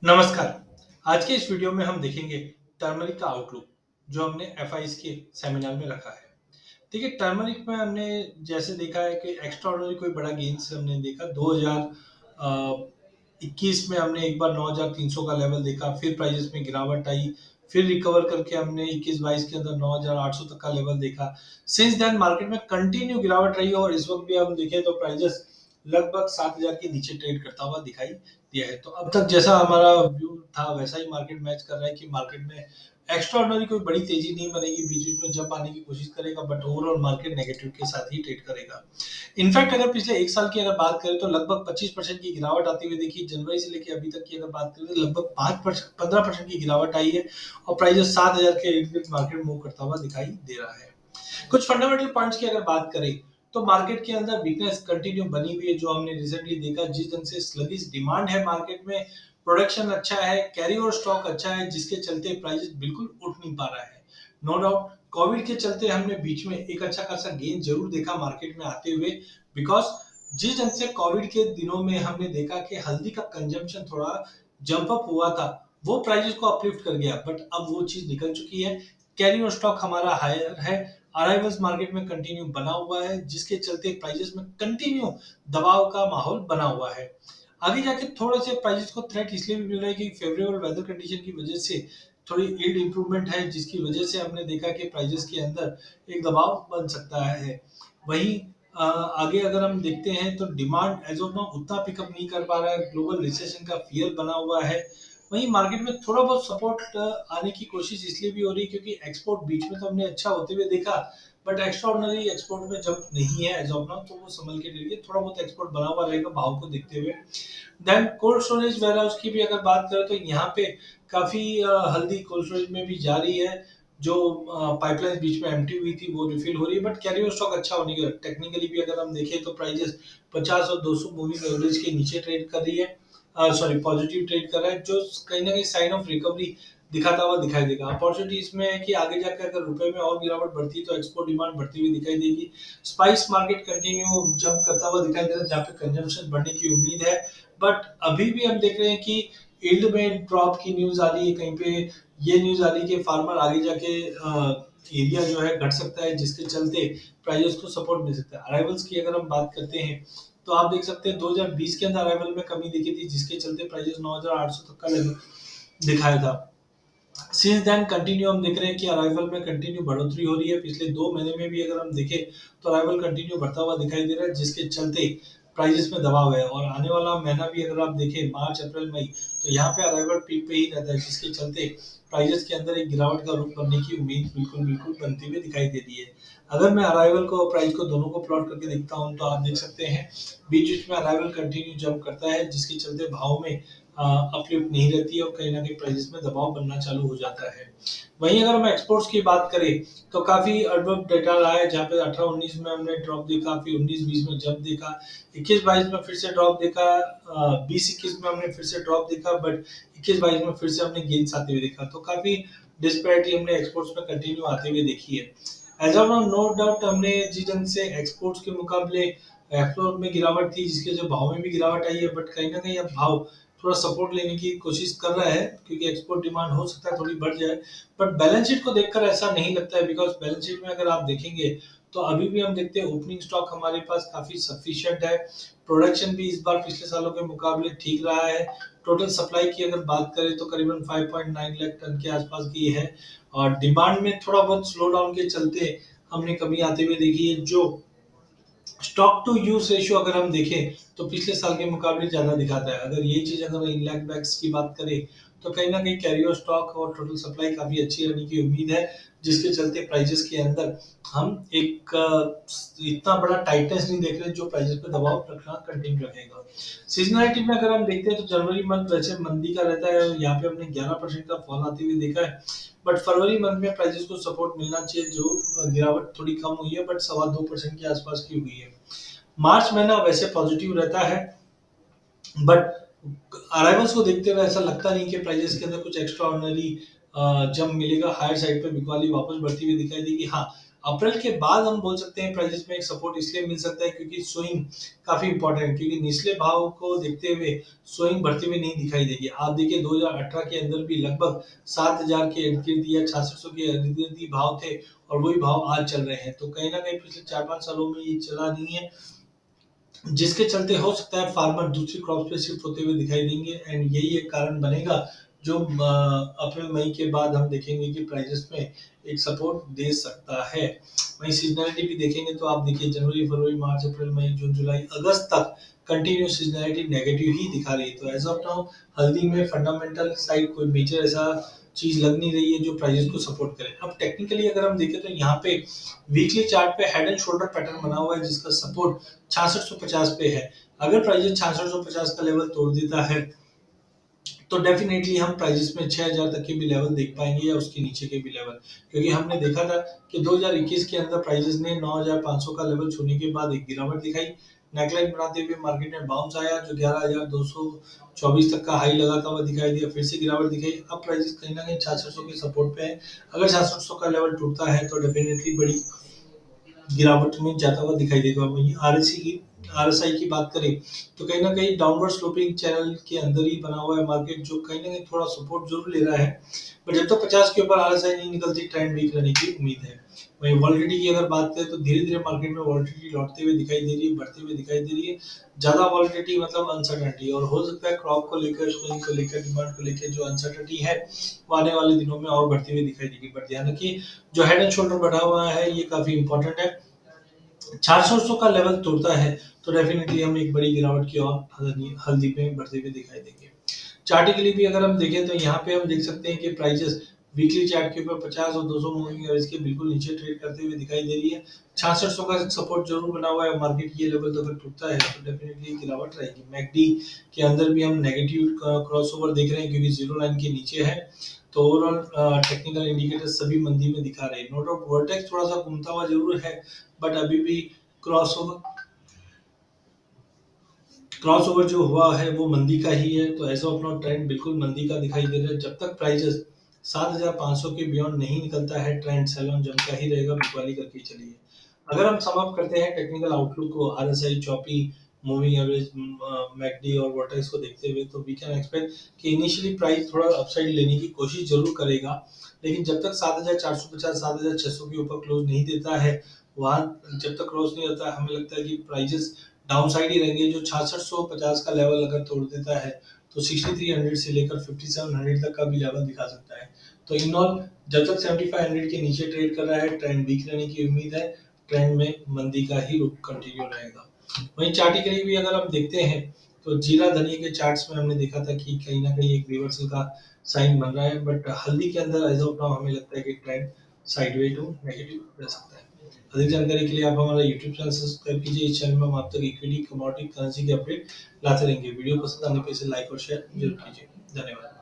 नमस्कार। आज के इस वीडियो में हम देखेंगे टर्मरिक का आउटलुक जो हमने एफआईएस के सेमिनार में रखा है। देखिए टर्मरिक में हमने जैसे देखा है कि एक्स्ट्राऑर्डिनरी कोई बड़ा गेन्स हमने देखा 2021 में हमने एक बार 9,300 का लेवल देखा, फिर प्राइसेस में गिरावट आई, फिर रिकवर करके हमने 21-22 के अंदर 9,800 तक का लेवल देखा। सिंस देन मार्केट में कंटिन्यू गिरावट रही है और इस वक्त भी हम देखें तो प्राइसेस लगभग 7,000 के नीचे ट्रेड करता हुआ दिखाई दिया है। तो अब तक जैसा हमारा व्यू था वैसा ही मार्केट मैच कर रहा है कि मार्केट में एक्स्ट्राऑर्डिनरी कोई बड़ी तेजी नहीं बनेगी, बीच-बीच में जंप आने की कोशिश करेगा बट ओवरऑल मार्केट नेगेटिव के साथ ही ट्रेड करेगा। इनफैक्ट अगर पिछले 1 साल की अगर बात करें तो लगभग 25% की गिरावट आती हुई देखी। जनवरी से लेके अभी तक की अगर बात करें तो लगभग 5% 15% की गिरावट आई है और प्राइस 7,000 के इर्द-गिर्द मार्केट मूव करता हुआ दिखाई दे रहा है। कुछ फंडामेंटल पॉइंट्स की अगर बात करें तो मार्केट के अंदर वीकनेस कंटिन्यू बनी हुई है जो हमने रिसेंटली देखा। जिस ढंग से स्लगिश डिमांड है मार्केट में, प्रोडक्शन अच्छा है, कैरी ओवर स्टॉक अच्छा है जिसके चलते प्राइस बिल्कुल उठ नहीं पा रहा है। नो डाउट कोविड के चलते हमने बीच में एक अच्छा खासा गेन जरूर देखा मार्केट में आते हुए, बिकॉज जिस ढंग से कोविड के दिनों में हमने देखा कि हल्दी का कंजम्पशन थोड़ा जंप अप हुआ था, वो प्राइसेस को अपलिफ्ट कर गया बट अब वो चीज निकल चुकी है। कैरी ओवर स्टॉक हमारा हायर है, अराइवल्स मार्केट में कंटिन्यू बना हुआ है जिसके चलते प्राइसेस में कंटिन्यू दबाव का माहौल बना हुआ है। आगे जाके थोड़ा से प्राइसेस को थ्रेट इसलिए भी मिल रहा है कि फेवरेबल वेदर कंडीशन की वजह से थोड़ी यील्ड इंप्रूवमेंट है जिसकी वजह से हमने देखा कि प्राइसेस के अंदर एक दबाव बन सकता है। वहीं आगे अगर हम देखते हैं तो डिमांड एज ऑफ नाउ उतना पिकअप नहीं कर पा रहा है, ग्लोबल रिसेशन का फियर बना हुआ है। वहीं मार्केट में थोड़ा बहुत सपोर्ट आने की कोशिश इसलिए भी हो रही है क्योंकि एक्सपोर्ट बीच में तो हमने अच्छा होते हुए देखा बट एक्स्ट्राऑर्डिनरी एक्सपोर्ट में जब नहीं है एज ऑफ नाउ तो वो संभल के लिए थोड़ा बहुत एक्सपोर्ट बना हुआ रहेगा भाव को देखते हुए। देन कोल्ड स्टोरेज वेयरहाउस की भी अगर बात करें तो यहाँ पे काफी हल्दी कोल्ड स्टोरेज में भी जा रही है। जो पाइपलाइन बीच में एम्प्टी हुई थी वो रिफिल हो रही है बट कैरी ओवर स्टॉक अच्छा होने के टेक्निकली भी अगर हम देखें तो प्राइजेस 50 और 200 मूविंग एवरेज के नीचे ट्रेड कर रही है, सॉरी पॉजिटिव ट्रेड कर रहा है जो कहीं ना कहीं साइन ऑफ रिकवरी दिखाता हुआ दिखाई देगा। अपॉर्चुनिटी इसमें है कि आगे जाकर अगर रुपए में और गिरावट बढ़ती है तो एक्सपोर्ट डिमांड बढ़ती हुई दिखाई देगी। स्पाइस मार्केट कंटिन्यू जंप करता हुआ दिखाई दे रहा है जहाँ पे कंजम्पशन बढ़ने की उम्मीद है बट अभी भी हम देख रहे हैं कि यील्ड में ड्रॉप की न्यूज आ रही है। कहीं पे ये न्यूज आ रही है कि फार्मर आगे जाके एरिया जो है घट सकता है जिसके चलते प्राइसेस को सपोर्ट मिल सकता है। अराइवल्स की अगर हम बात करते हैं तो आप देख सकते हैं 2020 के अंदर अराइवल में कमी दिखी थी जिसके चलते प्राइसेस 9,800 तक का लेवल दिखाया था। सिंस देन कंटिन्यू हम देख रहे हैं कि अराइवल में कंटिन्यू बढ़ोतरी हो रही है। पिछले 2 महीने में भी अगर हम देखें तो अराइवल कंटिन्यू बढ़ता हुआ दिखाई दे रहा है जिसके चलते प्राइसेस में दबाव है और आने वाला महीना भी अगर आप देखें मार्च अप्रैल मई तो यहाँ पे अराइवल पीक पे ही रहता है जिसके चलते प्राइसेस के अंदर एक गिरावट का रुख बनने की उम्मीद बिल्कुल बिल्कुल बनती हुई दिखाई दे रही है। अगर मैं अराइवल को प्राइस को दोनों को प्लॉट करके देखता हूँ तो आप देख सकते हैं बीच बीच में अराइवल कंटिन्यू जंप करता है जिसके चलते भाव में अपलिफ्ट नहीं रहती है और कहीं ना कहीं प्राइसेस में दबाव बनना चालू हो जाता है। वहीं अगर हम एक्सपोर्ट्स की बात करें तो काफी अडवर्ब डेटा रहा है जहाँ पे 18-19 में हमने ड्रॉप देखा, फिर 19-20 में जंप देखा, 21-22 में फिर से ड्रॉप देखा, 20-21 में हमने फिर से ड्रॉप देखा बट 21-22 में फिर से हमने गेन्स आते हुए देखा। तो काफी डिस्पैरिटी हमने एक्सपोर्ट्स में कंटिन्यू आते हुए देखी है। As of now no doubt हमने जिस ढंग से एक्सपोर्ट्स के मुकाबले एक्सपोर्ट में गिरावट थी जिसके जो भाव में भी गिरावट आई है बट कहीं ना कहीं अब भाव थोड़ा सपोर्ट लेने की कोशिश कर रहा है क्योंकि एक्सपोर्ट डिमांड हो सकता है थोड़ी बढ़ जाए बट बैलेंस शीट को देखकर ऐसा नहीं लगता है बिकॉज बैलेंस शीट में अगर आप देखेंगे तो अभी भी हम देखते हैं ओपनिंग स्टॉक हमारे पास काफी सफिशिएंट है। प्रोडक्शन भी इस बार पिछले सालों के मुकाबले ठीक रहा है। टोटल सप्लाई की अगर बात करें तो करीबन 5.9 लाख टन के आसपास की है और डिमांड में थोड़ा बहुत स्लो डाउन के चलते हमने कमी आते हुए देखी है। जो स्टॉक टू यूज रेशियो अगर हम देखें तो पिछले साल के मुकाबले ज्यादा दिखाता है। अगर ये चीज अगर इन लैक बैग्स की बात करें तो कहीं ना कहीं कैरियर स्टॉक और टोटल सप्लाई काफी अच्छी रहने की उम्मीद है जिसके चलते प्राइजेस के अंदर हम एक इतना बड़ा टाइटनेस नहीं देख रहे जो प्राइजेस पे दबाव रखना कंटिन्यू रखेगा। सीजनलिटी में अगर हम देखते हैं तो जनवरी मंथ वैसे मंदी का रहता है, यहाँ पे हमने 11% का फॉल आते हुए देखा है बट फरवरी मंथ में प्राइसेस को सपोर्ट मिलना चाहिए जो गिरावट थोड़ी कम हुई है बट 2.25% के आसपास की हुई है। मार्च महीना वैसे पॉजिटिव रहता है बट अराइवल्स को देखते हुए ऐसा लगता नहीं कि प्राइजेस के अंदर कुछ एक्स्ट्रा ऑर्डिनरी जंप मिलेगा। हायर साइड पे बिकवाली वापस बढ़ती हुई दिखाई देगी। हाँ, अप्रैल के बाद हम बोल सकते हैं प्राइजेस में एक सपोर्ट इसलिए मिल सकता है क्योंकि स्विंग काफी इंपॉर्टेंट है, क्योंकि निचले भाव को देखते हुए स्विंग बढ़ती हुई नहीं दिखाई देगी। आप देखिए 2018 के अंदर भी लगभग 7,000 के इर्द गिर्द या 6600 के इर्द गिर्द ही भाव थे और वही भाव आज चल रहे हैं। तो कहीं ना कहीं पिछले 4-5 सालों में ये चला नहीं है, जिसके चलते हो सकता है फार्मर दूसरी क्रॉप पे शिफ्ट होते हुए दिखाई देंगे एंड यही एक कारण बनेगा जो अप्रैल मई के बाद हम देखेंगे कि प्राइसेस में एक सपोर्ट दे सकता है। वहीं सीजनलिटी भी देखेंगे तो आप देखिए जनवरी फरवरी मार्च अप्रैल मई जून जुलाई अगस्त तक कंटिन्यू सीजनलिटी नेगेटिव ही दिखा रही है। तो एज ऑफ नाउ हल्दी में फंडामेंटल साइड कोई मेजर ऐसा चीज लग नहीं रही है जो प्राइसेस को सपोर्ट करे। अब टेक्निकली अगर हम देखें तो यहाँ पे वीकली चार्ट पे हेड एंड शोल्डर पैटर्न बना हुआ है जिसका सपोर्ट 6650 पे है। अगर प्राइस 6650 का लेवल तोड़ देता है तो डेफिनेटली हम प्राइजेस में 6000 तक के भी लेवल देख पाएंगे या उसके नीचे के भी लेवल, क्योंकि हमने देखा था कि 2021 के अंदर प्राइजेस ने 9500 का लेवल छूने के बाद एक गिरावट दिखाई, नेकलाइन बनाते हुए मार्केट में बाउंस आया जो 11224 तक का हाई लगाता हुआ दिखाई दिया, फिर से गिरावट दिखाई। अब प्राइजेस कहीं ना कहीं 6600 के सपोर्ट पे है। अगर 6600 का लेवल टूटता है तो डेफिनेटली बड़ी गिरावट में जाता हुआ दिखाई देगा। वहीं आरएसआई की बात करें तो कहीं ना कहीं डाउनवर्ड स्लोपिंग चैनल के अंदर ही बना हुआ है मार्केट, जो कहीं ना कहीं थोड़ा सपोर्ट जरूर ले रहा है, पर जब तक 50 के ऊपर आरएसआई नहीं निकलती ट्रेंड वीक रहने की उम्मीद है। वहीं वॉलिडिटी की अगर बात करें तो धीरे धीरे मार्केट में वॉलिडिटी लौटते हुए दिखाई दे रही है, बढ़ते हुए दिखाई दे रही है। ज्यादा वॉलिडिटी मतलब अनसर्टेनिटी, और हो सकता है क्रॉप को लेकर, स्विंग को लेकर, डिमांड को लेकर जो अनसर्टेनिटी है वो आने वाले दिनों में और बढ़ती हुई दिखाई देगी। पर ध्यान रखिए जो हेड एंड शोल्डर बढ़ा हुआ है ये काफी इंपॉर्टेंट है। 400 का लेवल तोड़ता है तो डेफिनेटली हम एक बड़ी गिरावट की ओर हल्दी पे बढ़ते हुए दिखाई देंगे। चार्टिकली भी अगर हम देखें तो यहाँ पे हम देख सकते हैं कि प्राइसेस वीकली चार्ट के ऊपर 50 और 200 मूविंग एवरेज के बिल्कुल नीचे ट्रेड करते हुए दिखाई दे रही है। 6600 का सपोर्ट जरूर बना हुआ है, मार्केट ये लेवल तो अगर टूटता है तो डेफिनेटली गिरावट रहेगी। मैकडी के अंदर भी हम नेगेटिव क्रॉसओवर देख रहे हैं क्योंकि जीरो लाइन के नीचे है। तो ओवरऑल टेक्निकल इंडिकेटर सभी मंदी में दिखा रहे हैं। नो डाउट वर्टेक्स थोड़ा सा घूमता हुआ जरूर है, बट अभी भी क्रॉसओवर क्रॉसओवर जो हुआ है वो मंदी का ही है। तो एज ऑफ नाउ ट्रेंड बिल्कुल मंदी का दिखाई दे रहा है। जब तक प्राइसेस 7500 के बियॉन्ड नहीं निकलता है ट्रेंड सेल जम का ही रहेगा, बिकवाली करके चलिए। अगर हम सम अप करते हैं टेक्निकल आउटलुक को, RSI, choppy, moving average, McD और वर्टेक्स को देखते हुए, तो वी कैन एक्सपेक्ट कि इनिशियली प्राइस थोड़ा अपसाइड लेने की कोशिश जरूर करेगा, लेकिन जब तक 7450 7600 के ऊपर क्लोज नहीं देता है, वहां जब तक क्रॉस नहीं होता हमें लगता है कि प्राइजेस डाउन साइड ही रहेंगे। जो 6650 का लेवल अगर तोड़ देता है तो 6300 से लेकर 5700 तक का भी लेवल दिखा सकता है। तो इन ऑल जब तक 7500 के नीचे ट्रेड कर रहा है ट्रेंड वीक रहने की उम्मीद है, ट्रेंड में मंदी का ही रुख कंटिन्यू रहेगा। वहीं चार्टिकली भी अगर हम देखते हैं तो जीरा धनिया के चार्ट्स में हमने देखा था कि कहीं ना कहीं एक रिवर्सल का साइन बन रहा है, बट हल्दी के अंदर एज ऑफ नाउ हमें लगता है कि ट्रेंड साइडवे टू नेगेटिव रह सकता है। अधिक जानकारी के लिए आप हमारा यूट्यूब चैनल सब्सक्राइब कीजिए। इस चैनल में हम आप तक इक्विटी, कमोडिटी, करेंसी के अपडेट लाते रहेंगे। वीडियो पसंद आने पर इसे लाइक और शेयर जरूर कीजिए। धन्यवाद।